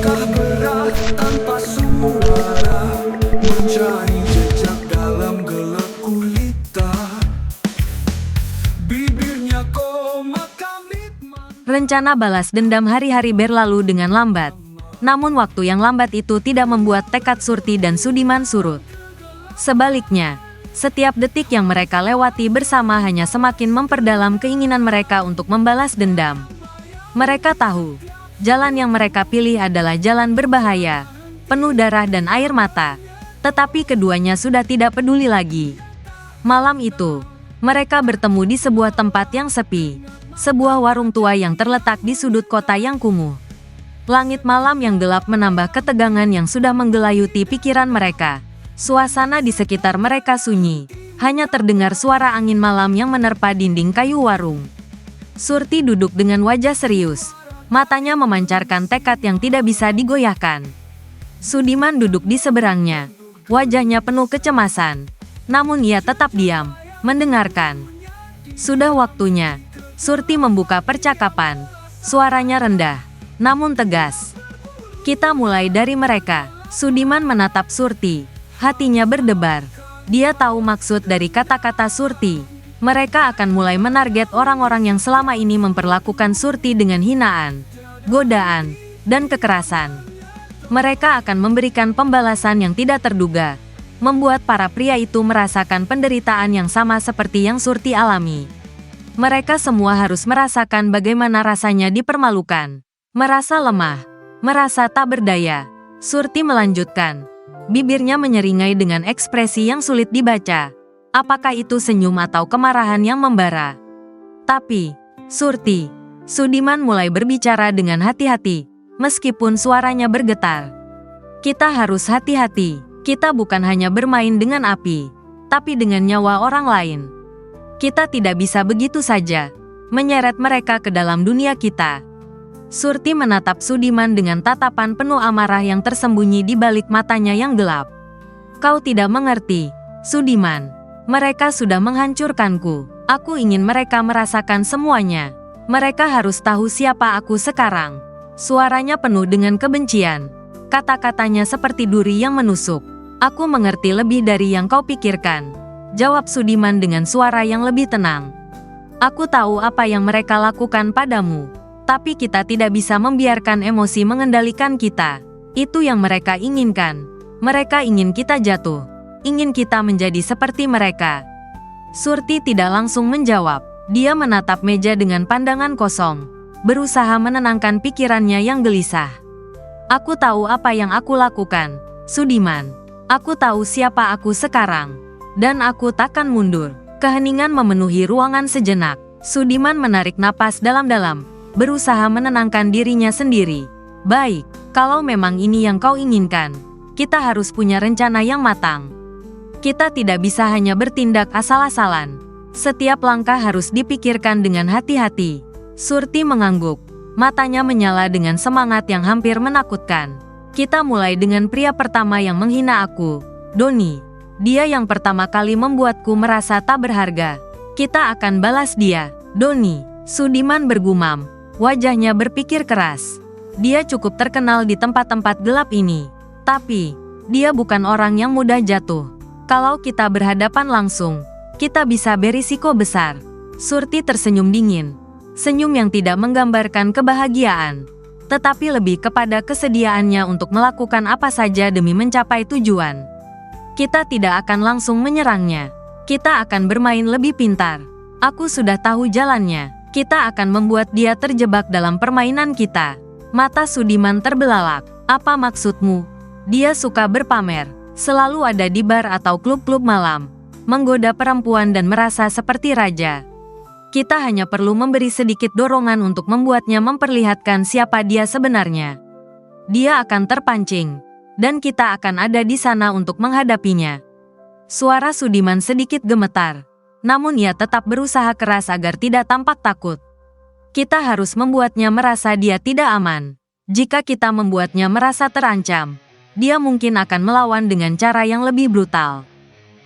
Langkah berat tanpa suara, mencari jejak dalam gelap gulita. Bibirnya koma komitmen. Rencana balas dendam hari-hari berlalu dengan lambat. Namun waktu yang lambat itu tidak membuat tekad Surti dan Sudiman surut. Sebaliknya, setiap detik yang mereka lewati bersama hanya semakin memperdalam keinginan mereka untuk membalas dendam. Mereka tahu, jalan yang mereka pilih adalah jalan berbahaya, penuh darah dan air mata. Tetapi keduanya sudah tidak peduli lagi. Malam itu, mereka bertemu di sebuah tempat yang sepi, sebuah warung tua yang terletak di sudut kota yang kumuh. Langit malam yang gelap menambah ketegangan yang sudah menggelayuti pikiran mereka. Suasana di sekitar mereka sunyi, hanya terdengar suara angin malam yang menerpa dinding kayu warung. Surti duduk dengan wajah serius, matanya memancarkan tekad yang tidak bisa digoyahkan. Sudiman duduk di seberangnya, wajahnya penuh kecemasan, namun ia tetap diam, mendengarkan. Sudah waktunya, Surti membuka percakapan, suaranya rendah, namun tegas. Kita mulai dari mereka. Sudiman menatap Surti, hatinya berdebar. Dia tahu maksud dari kata-kata Surti. Mereka akan mulai menarget orang-orang yang selama ini memperlakukan Surti dengan hinaan, godaan, dan kekerasan. Mereka akan memberikan pembalasan yang tidak terduga, membuat para pria itu merasakan penderitaan yang sama seperti yang Surti alami. Mereka semua harus merasakan bagaimana rasanya dipermalukan, merasa lemah, merasa tak berdaya. Surti melanjutkan. Bibirnya menyeringai dengan ekspresi yang sulit dibaca. Apakah itu senyum atau kemarahan yang membara? Tapi, Surti, Sudiman mulai berbicara dengan hati-hati, meskipun suaranya bergetar. Kita harus hati-hati. Kita bukan hanya bermain dengan api, tapi dengan nyawa orang lain. Kita tidak bisa begitu saja menyeret mereka ke dalam dunia kita. Surti menatap Sudiman dengan tatapan penuh amarah yang tersembunyi di balik matanya yang gelap. Kau tidak mengerti, Sudiman. Mereka sudah menghancurkanku. Aku ingin mereka merasakan semuanya. Mereka harus tahu siapa aku sekarang. Suaranya penuh dengan kebencian. Kata-katanya seperti duri yang menusuk. Aku mengerti lebih dari yang kau pikirkan, jawab Sudiman dengan suara yang lebih tenang. Aku tahu apa yang mereka lakukan padamu. Tapi kita tidak bisa membiarkan emosi mengendalikan kita. Itu yang mereka inginkan. Mereka ingin kita jatuh. Ingin kita menjadi seperti mereka. Surti tidak langsung menjawab. Dia menatap meja dengan pandangan kosong, berusaha menenangkan pikirannya yang gelisah. Aku tahu apa yang aku lakukan, Sudiman. Aku tahu siapa aku sekarang. Dan aku takkan mundur. Keheningan memenuhi ruangan sejenak. Sudiman menarik napas dalam-dalam, berusaha menenangkan dirinya sendiri. Baik, kalau memang ini yang kau inginkan, kita harus punya rencana yang matang. Kita tidak bisa hanya bertindak asal-asalan. Setiap langkah harus dipikirkan dengan hati-hati. Surti mengangguk, matanya menyala dengan semangat yang hampir menakutkan. Kita mulai dengan pria pertama yang menghina aku, Doni. Dia yang pertama kali membuatku merasa tak berharga. Kita akan balas dia, Doni. Sudiman bergumam. Wajahnya berpikir keras. Dia cukup terkenal di tempat-tempat gelap ini. Tapi, dia bukan orang yang mudah jatuh. Kalau kita berhadapan langsung, kita bisa berisiko besar. Surti tersenyum dingin. Senyum yang tidak menggambarkan kebahagiaan, tetapi lebih kepada kesediaannya untuk melakukan apa saja demi mencapai tujuan. Kita tidak akan langsung menyerangnya. Kita akan bermain lebih pintar. Aku sudah tahu jalannya. Kita akan membuat dia terjebak dalam permainan kita. Mata Sudiman terbelalak. Apa maksudmu? Dia suka berpamer. Selalu ada di bar atau klub-klub malam. Menggoda perempuan dan merasa seperti raja. Kita hanya perlu memberi sedikit dorongan untuk membuatnya memperlihatkan siapa dia sebenarnya. Dia akan terpancing. Dan kita akan ada di sana untuk menghadapinya. Suara Sudiman sedikit gemetar. Namun ia tetap berusaha keras agar tidak tampak takut. Kita harus membuatnya merasa dia tidak aman. Jika kita membuatnya merasa terancam, dia mungkin akan melawan dengan cara yang lebih brutal.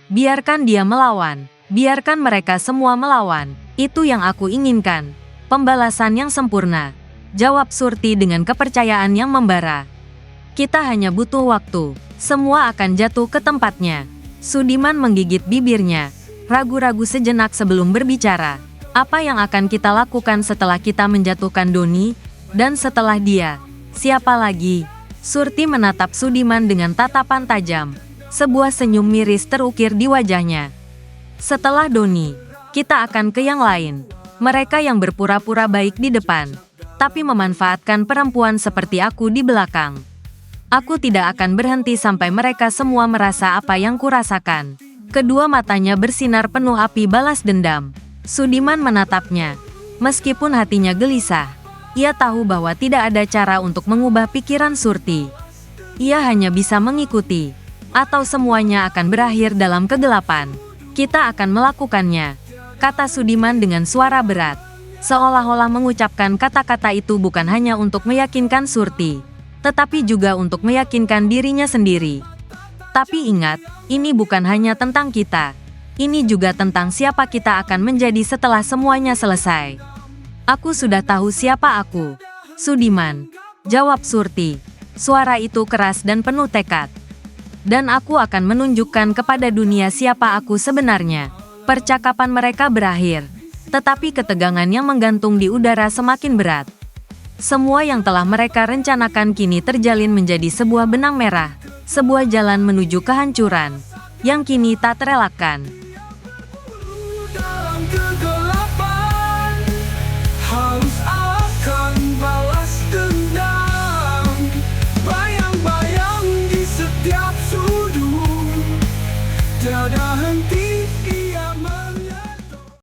Biarkan dia melawan. Biarkan mereka semua melawan. Itu yang aku inginkan. Pembalasan yang sempurna. Jawab Surti dengan kepercayaan yang membara. Kita hanya butuh waktu. Semua akan jatuh ke tempatnya. Sudiman menggigit bibirnya, ragu-ragu sejenak sebelum berbicara. Apa yang akan kita lakukan setelah kita menjatuhkan Doni? Dan setelah dia, siapa lagi? Surti menatap Sudiman dengan tatapan tajam. Sebuah senyum miris terukir di wajahnya. Setelah Doni, kita akan ke yang lain. Mereka yang berpura-pura baik di depan, tapi memanfaatkan perempuan seperti aku di belakang. Aku tidak akan berhenti sampai mereka semua merasa apa yang kurasakan. Kedua matanya bersinar penuh api balas dendam. Sudiman menatapnya. Meskipun hatinya gelisah, ia tahu bahwa tidak ada cara untuk mengubah pikiran Surti. Ia hanya bisa mengikuti, atau semuanya akan berakhir dalam kegelapan. Kita akan melakukannya, kata Sudiman dengan suara berat. Seolah-olah mengucapkan kata-kata itu bukan hanya untuk meyakinkan Surti, tetapi juga untuk meyakinkan dirinya sendiri. Tapi ingat, ini bukan hanya tentang kita. Ini juga tentang siapa kita akan menjadi setelah semuanya selesai. Aku sudah tahu siapa aku. Sudiman, jawab Surti. Suara itu keras dan penuh tekad. Dan aku akan menunjukkan kepada dunia siapa aku sebenarnya. Percakapan mereka berakhir, tetapi ketegangan yang menggantung di udara semakin berat. Semua yang telah mereka rencanakan kini terjalin menjadi sebuah benang merah, sebuah jalan menuju kehancuran, yang kini tak terelakkan.